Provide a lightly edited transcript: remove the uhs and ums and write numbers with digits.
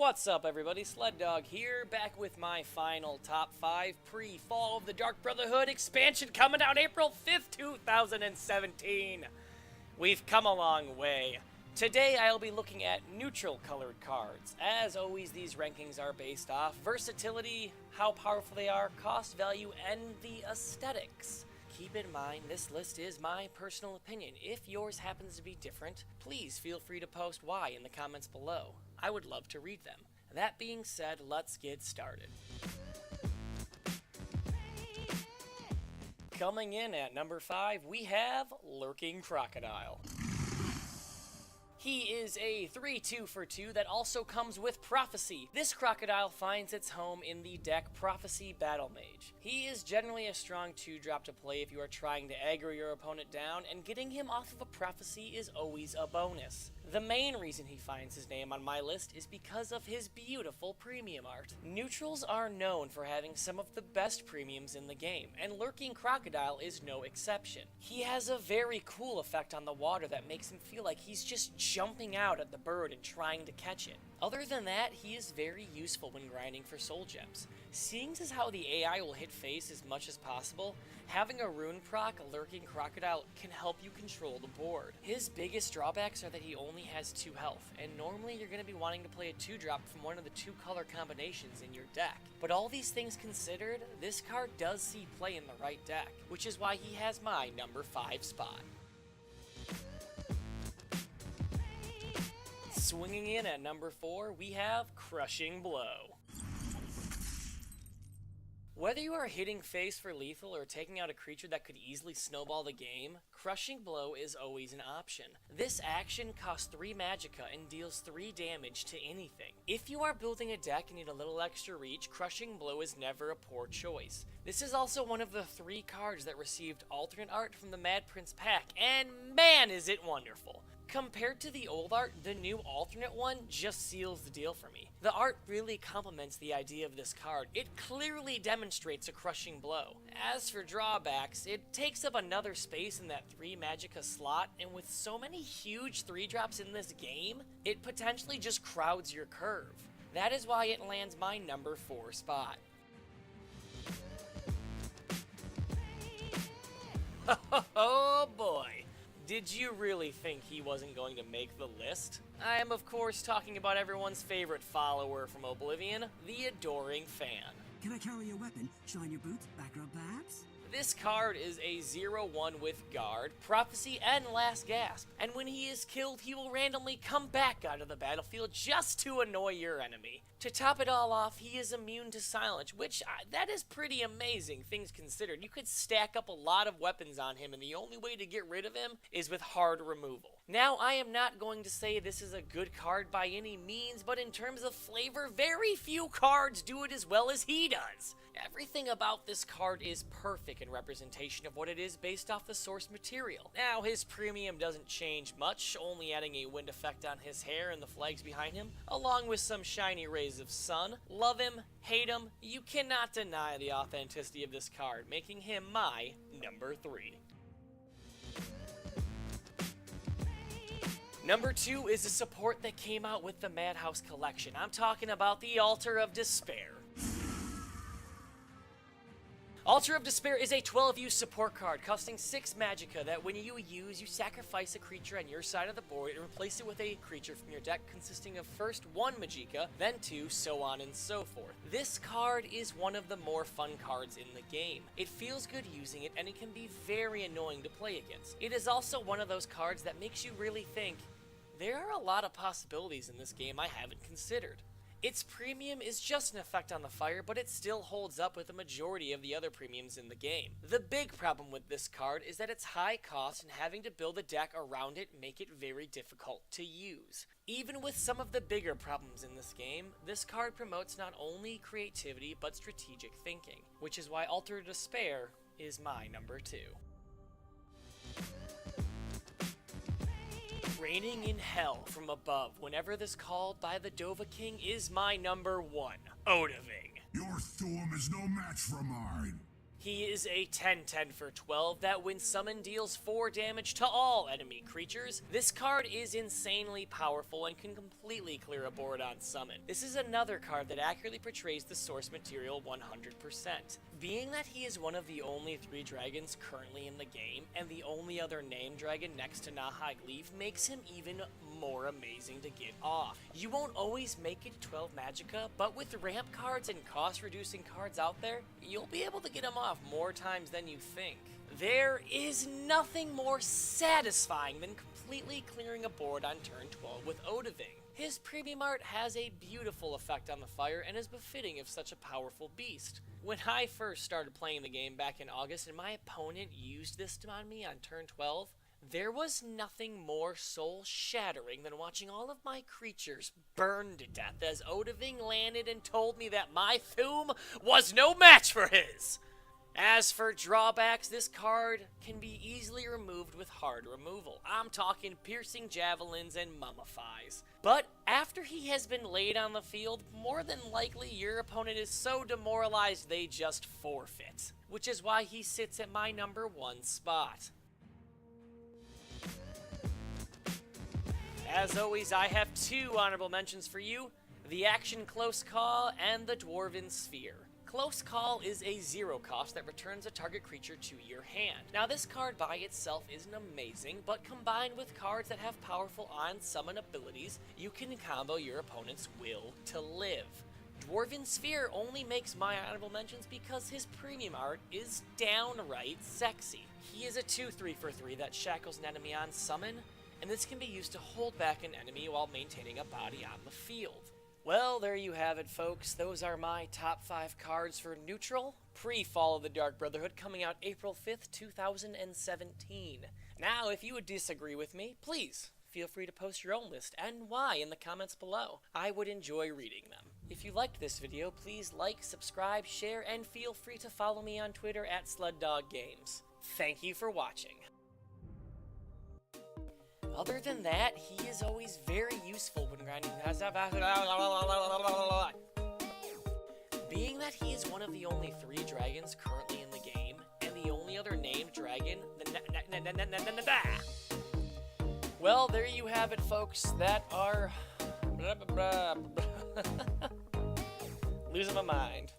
What's up, everybody? Sled Dog here, back with my final top 5 pre-Fall of the Dark Brotherhood expansion coming out April 5th, 2017. We've come a long way. Today I'll be looking at neutral colored cards. As always, these rankings are based off versatility, how powerful they are, cost value, and the aesthetics. Keep in mind, this list is my personal opinion. If yours happens to be different, please feel free to post why in the comments below. I would love to read them. That being said, let's get started. Coming in at number 5, we have Lurking Crocodile. He is a 3-2 for 2 that also comes with Prophecy. This crocodile finds its home in the deck Prophecy Battle Mage. He is generally a strong 2-drop to play if you are trying to aggro your opponent down, and getting him off of a Prophecy is always a bonus. The main reason he finds his name on my list is because of his beautiful premium art. Neutrals are known for having some of the best premiums in the game, and Lurking Crocodile is no exception. He has a very cool effect on the water that makes him feel like he's just jumping out at the bird and trying to catch it. Other than that, he is very useful when grinding for soul gems. Seeing as how the AI will hit face as much as possible, having a rune proc Lurking Crocodile can help you control the board. His biggest drawbacks are that he only has 2 health, and normally you're going to be wanting to play a 2-drop from one of the 2 color combinations in your deck. But all these things considered, this card does see play in the right deck, which is why he has my number 5 spot. Swinging in at number 4, we have Crushing Blow. Whether you are hitting face for lethal or taking out a creature that could easily snowball the game, Crushing Blow is always an option. This action costs 3 magicka and deals 3 damage to anything. If you are building a deck and need a little extra reach, Crushing Blow is never a poor choice. This is also one of the 3 cards that received alternate art from the Mad Prince pack, and man is it wonderful! Compared to the old art, the new alternate one just seals the deal for me. The art really complements the idea of this card. It clearly demonstrates a Crushing Blow. As for drawbacks, it takes up another space in that 3 magicka slot, and with so many huge 3-drops in this game, it potentially just crowds your curve. That is why it lands my number 4 spot. Oh boy! Did you really think he wasn't going to make the list? I am of course talking about everyone's favorite follower from Oblivion, the Adoring Fan. Can I carry your weapon? Shine your boots? Back rub perhaps? This card is a 0-1 with Guard, Prophecy, and Last Gasp, and when he is killed, he will randomly come back out of the battlefield just to annoy your enemy. To top it all off, he is immune to Silence, which, that is pretty amazing, things considered. You could stack up a lot of weapons on him, and the only way to get rid of him is with hard removal. Now, I am not going to say this is a good card by any means, but in terms of flavor, very few cards do it as well as he does. Everything about this card is perfect in representation of what it is based off the source material. Now, his premium doesn't change much, only adding a wind effect on his hair and the flags behind him, along with some shiny rays of sun. Love him, hate him, you cannot deny the authenticity of this card, making him my number 3. Number 2 is a support that came out with the Madhouse collection. I'm talking about the Altar of Despair. Altar of Despair is a 12-use support card costing 6 magicka that when you use, you sacrifice a creature on your side of the board and replace it with a creature from your deck consisting of first 1 magicka, then 2, so on and so forth. This card is one of the more fun cards in the game. It feels good using it, and it can be very annoying to play against. It is also one of those cards that makes you really think, there are a lot of possibilities in this game I haven't considered. Its premium is just an effect on the fire, but it still holds up with the majority of the other premiums in the game. The big problem with this card is that its high cost and having to build a deck around it make it very difficult to use. Even with some of the bigger problems in this game, this card promotes not only creativity but strategic thinking, which is why Altar of Despair is my number 2. Raining in hell from above whenever this called by the Dova King is my number 1, Odaving. Your storm is no match for mine. He is a 10/10 for 12 that when summoned deals 4 damage to all enemy creatures. This card is insanely powerful and can completely clear a board on summon. This is another card that accurately portrays the source material 100%. Being that he is one of the only 3 dragons currently in the game, and the only other named dragon next to Nahag Leaf makes him even more amazing to get off. You won't always make it 12 Magicka, but with ramp cards and cost reducing cards out there, you'll be able to get him off more times than you think. There is nothing more satisfying than completely clearing a board on turn 12 with Odahviing. His premium art has a beautiful effect on the fire and is befitting of such a powerful beast. When I first started playing the game back in August and my opponent used this on me on turn 12, there was nothing more soul-shattering than watching all of my creatures burn to death as Odahviing landed and told me that my Thuum was no match for his. As for drawbacks, this card can be easily removed with hard removal. I'm talking piercing javelins and mummifies. But after he has been laid on the field, more than likely your opponent is so demoralized they just forfeit, which is why he sits at my number 1 spot. As always, I have 2 honorable mentions for you, the Action Close Call and the Dwarven Sphere. Close Call is a 0 cost that returns a target creature to your hand. Now this card by itself isn't amazing, but combined with cards that have powerful on-summon abilities, you can combo your opponent's will to live. Dwarven Sphere only makes my honorable mentions because his premium art is downright sexy. He is a 2/3 for 3 that shackles an enemy on summon, and this can be used to hold back an enemy while maintaining a body on the field. Well, there you have it, folks. Those are my top 5 cards for neutral, pre-Fall of the Dark Brotherhood, coming out April 5th, 2017. Now, if you would disagree with me, please feel free to post your own list and why in the comments below. I would enjoy reading them. If you liked this video, please like, subscribe, share, and feel free to follow me on Twitter at SludDogGames. Thank you for watching. Other than that, he is always very useful when grinding. Being that he is one of the only 3 dragons currently in the game, and the only other named dragon, well, there you have it, folks. That are losing my mind.